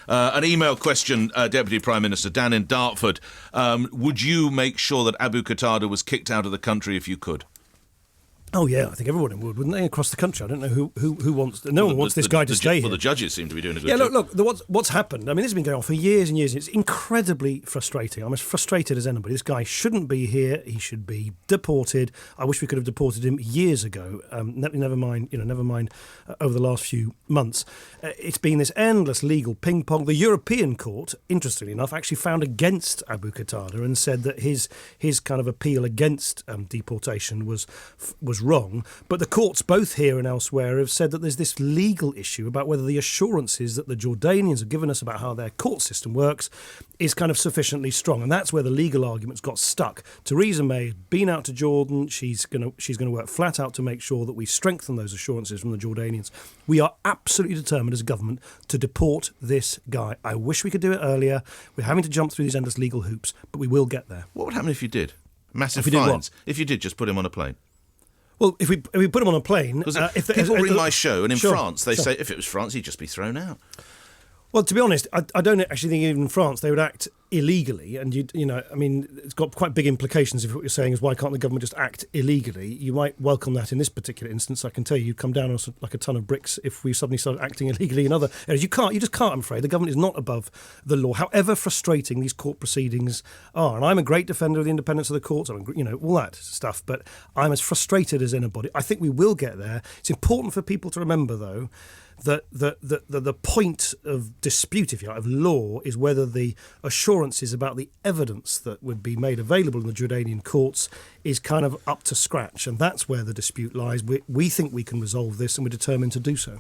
An email question, Deputy Prime Minister Dan in Dartford. Would you make sure that Abu Qatada was kicked out of the country if you could? Oh yeah, I think everyone would, wouldn't they, across the country? I don't know who wants. No one wants this guy to stay here. Well, the judges seem to be doing a good job. job. Look. What's happened? I mean, this has been going on for years and years. It's incredibly frustrating. I'm as frustrated as anybody. This guy shouldn't be here. He should be deported. I wish we could have deported him years ago. Never mind. Over the last few months, it's been this endless legal ping pong. The European Court, interestingly enough, actually found against Abu Qatada and said that his kind of appeal against deportation was wrong, but the courts both here and elsewhere have said that there's this legal issue about whether the assurances that the Jordanians have given us about how their court system works is kind of sufficiently strong, and that's where the legal arguments got stuck. Theresa May has been out to Jordan. She's going to work flat out to make sure that we strengthen those assurances from the Jordanians. We are absolutely determined as a government to deport this guy. I wish we could do it earlier. We're having to jump through these endless legal hoops, but we will get there. What would happen if you did? Massive If we did fines. what? If you did, just put him on a plane. Well, if we put him on a plane... People ring my show, and in Sure, France, they say if it was France, he'd just be thrown out. Well, to be honest, I don't actually think even in France they would act illegally. And, it's got quite big implications if what you're saying is why can't the government just act illegally? You might welcome that in this particular instance. I can tell you'd come down on like a ton of bricks if we suddenly started acting illegally in other areas. You just can't, I'm afraid. The government is not above the law, however frustrating these court proceedings are. And I'm a great defender of the independence of the courts, all that stuff. But I'm as frustrated as anybody. I think we will get there. It's important for people to remember, though, that the point of dispute, if you like, of law is whether the assurances about the evidence that would be made available in the Jordanian courts is kind of up to scratch. And that's where the dispute lies. We think we can resolve this, and we're determined to do so.